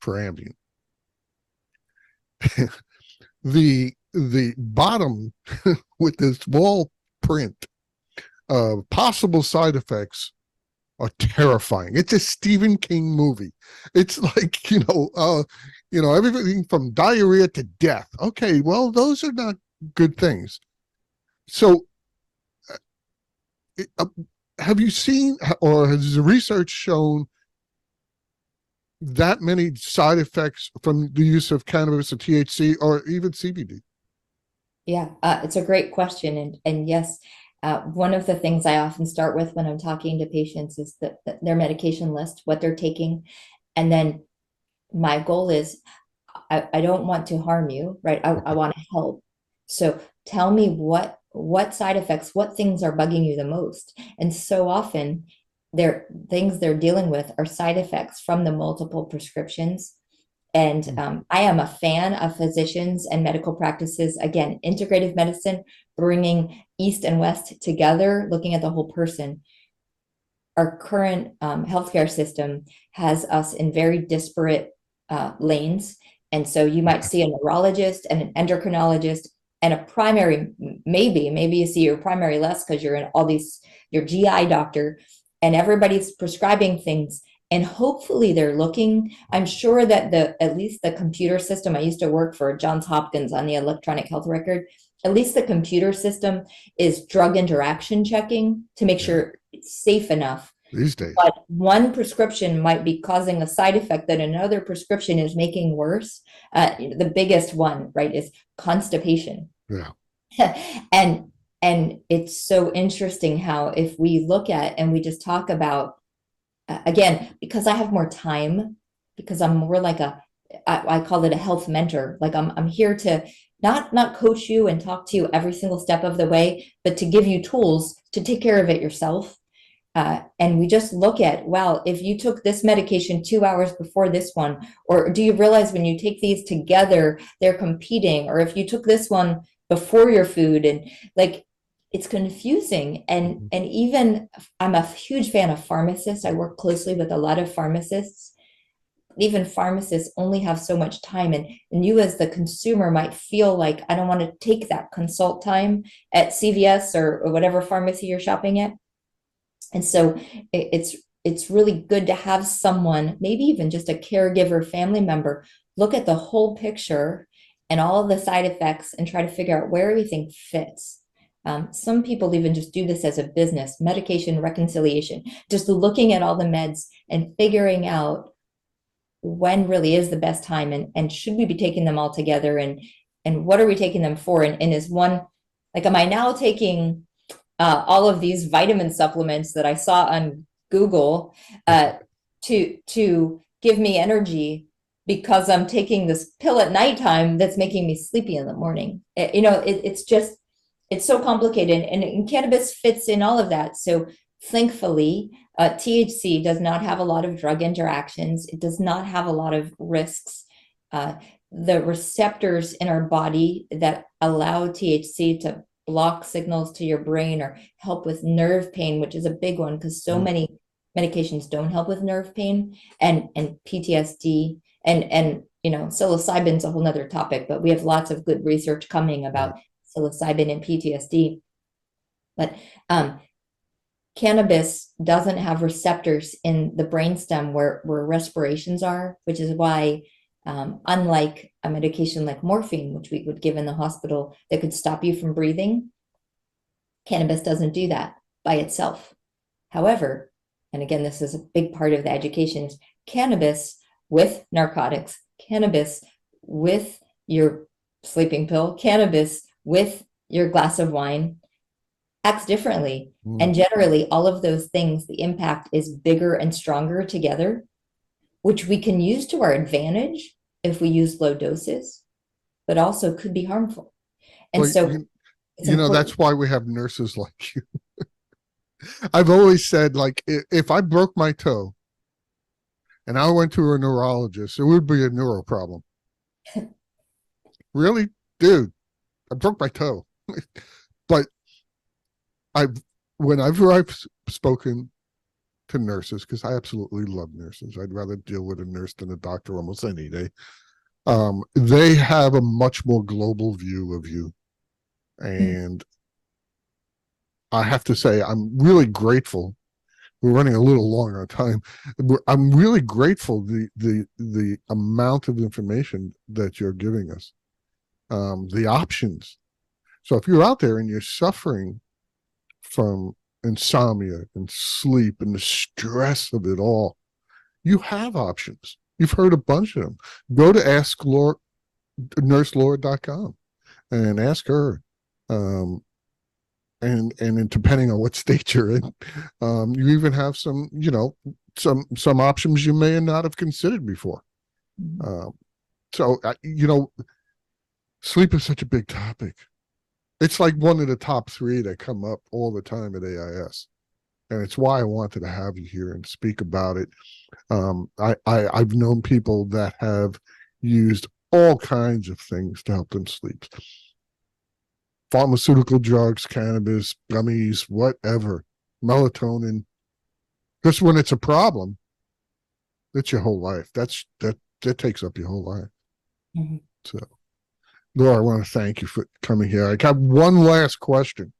for Ambien, the bottom with this small print of possible side effects are terrifying. It's a Stephen King movie. It's like, everything from diarrhea to death. Okay, well, those are not good things. So have you seen, or has the research shown that many side effects from the use of cannabis or THC or even CBD? Yeah, it's a great question. And yes, one of the things I often start with when I'm talking to patients is their medication list, what they're taking. And then my goal is, I don't want to harm you, right? I want to help. So tell me what side effects, what things are bugging you the most. And so often things they're dealing with are side effects from the multiple prescriptions. And I am a fan of physicians and medical practices. Again, integrative medicine, bringing East and West together, looking at the whole person. Our current healthcare system has us in very disparate lanes. And so you might see a neurologist and an endocrinologist and a primary, maybe you see your primary less because you're in all these, your GI doctor, and everybody's prescribing things. And hopefully they're looking, I'm sure that at least the computer system, I used to work for Johns Hopkins on the electronic health record, at least the computer system is drug interaction checking to make sure it's safe enough. These days. But one prescription might be causing a side effect that another prescription is making worse. The biggest one, right, is constipation. Yeah. And it's so interesting how if we look at and we just talk about, again, because I have more time, because I'm more like I call it a health mentor. Like I'm here to not coach you and talk to you every single step of the way, but to give you tools to take care of it yourself. And we just look at, well, if you took this medication 2 hours before this one, or do you realize when you take these together, they're competing, or if you took this one before your food, and like, it's confusing. And even I'm a huge fan of pharmacists. I work closely with a lot of pharmacists. Even pharmacists only have so much time. And you as the consumer might feel like, I don't want to take that consult time at CVS or whatever pharmacy you're shopping at. And so it's really good to have someone, maybe even just a caregiver, family member, look at the whole picture and all of the side effects and try to figure out where everything fits. Some people even just do this as a business, medication reconciliation, just looking at all the meds and figuring out when really is the best time, and should we be taking them all together, and what are we taking them for? And is one, like, am I now taking all of these vitamin supplements that I saw on Google to give me energy because I'm taking this pill at nighttime that's making me sleepy in the morning. It's so complicated, and cannabis fits in all of that. So thankfully, THC does not have a lot of drug interactions. It does not have a lot of risks. The receptors in our body that allow THC to block signals to your brain or help with nerve pain, which is a big one because so many medications don't help with nerve pain and PTSD and psilocybin's a whole nother topic, but we have lots of good research coming about psilocybin and PTSD. But cannabis doesn't have receptors in the brainstem where respirations are, which is why unlike a medication like morphine, which we would give in the hospital that could stop you from breathing, cannabis doesn't do that by itself. However, and again, this is a big part of the education, is cannabis with narcotics, cannabis with your sleeping pill, cannabis with your glass of wine acts differently. And generally, all of those things, the impact is bigger and stronger together, which we can use to our advantage if we use low doses, but also could be harmful. And that's why we have nurses like you. I've always said, like, if I broke my toe and I went to a neurologist, it would be a neuro problem. Really? Dude, I broke my toe. But whenever I've spoken to nurses, because I absolutely love nurses, I'd rather deal with a nurse than a doctor almost any day. They have a much more global view of you. And I have to say, I'm really grateful. We're running a little long on time. I'm really grateful the amount of information that you're giving us, the options. So if you're out there and you're suffering from insomnia and sleep and the stress of it all, you have options. You've heard a bunch of them. Go to nurselora.com and ask her. And depending on what state you're in, you even have some options you may not have considered before. Sleep is such a big topic. It's like one of the top 3 that come up all the time at AIS. And it's why I wanted to have you here and speak about it. I've known people that have used all kinds of things to help them sleep. Pharmaceutical drugs, cannabis, gummies, whatever, melatonin. Just when it's a problem, that's your whole life. That takes up your whole life. So, Laura, I want to thank you for coming here. I got one last question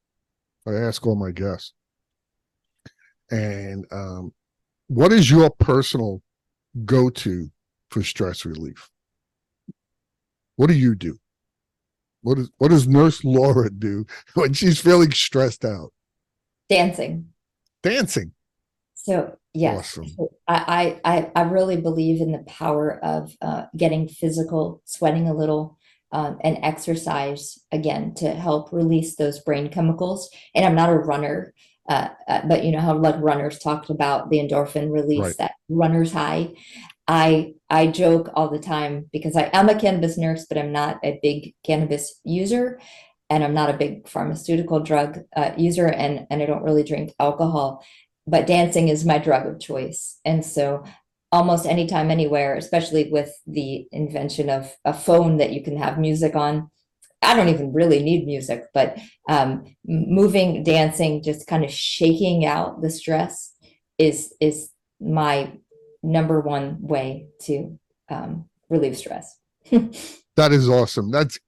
I ask all my guests. And what is your personal go-to for stress relief? What do you do? What does Nurse Laura do when she's feeling stressed out? Dancing. So yes, awesome. I really believe in the power of getting physical, sweating a little, and exercise again to help release those brain chemicals. And I'm not a runner, but you know how like runners talked about the endorphin release, right, that runner's high. I joke all the time because I am a cannabis nurse, but I'm not a big cannabis user, and I'm not a big pharmaceutical drug user, and I don't really drink alcohol, but dancing is my drug of choice. And so almost anytime, anywhere, especially with the invention of a phone that you can have music on, I don't even really need music, but moving, dancing, just kind of shaking out the stress is my number one way to relieve stress. That is awesome. That's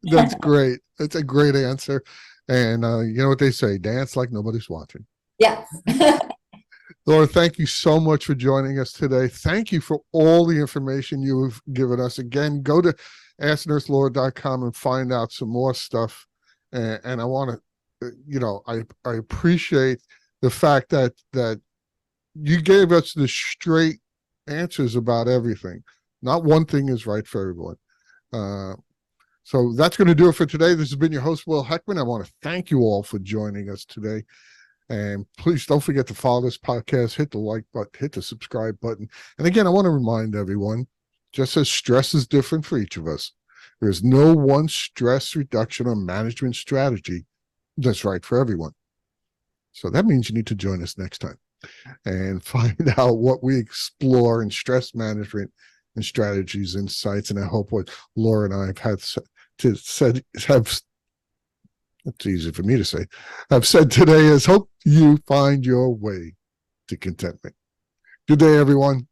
great. That's a great answer. And you know what they say, dance like nobody's watching. Yes. Laura, thank you so much for joining us today. Thank you for all the information you have given us. Again, go to asknurselora.com and find out some more stuff. And I want to, I appreciate the fact that you gave us the straight answers about everything. Not one thing is right for everyone. So that's going to do it for today. This has been your host, Will Heckman. I want to thank you all for joining us today. And please don't forget to follow this podcast, hit the like button, hit the subscribe button. And again, I want to remind everyone, just as stress is different for each of us, there's no one stress reduction or management strategy that's right for everyone. So that means you need to join us next time and find out what we explore in stress management and strategies, insights. And I hope what Laura and I it's easy for me to say, I've said today is hope you find your way to contentment. Good day, everyone.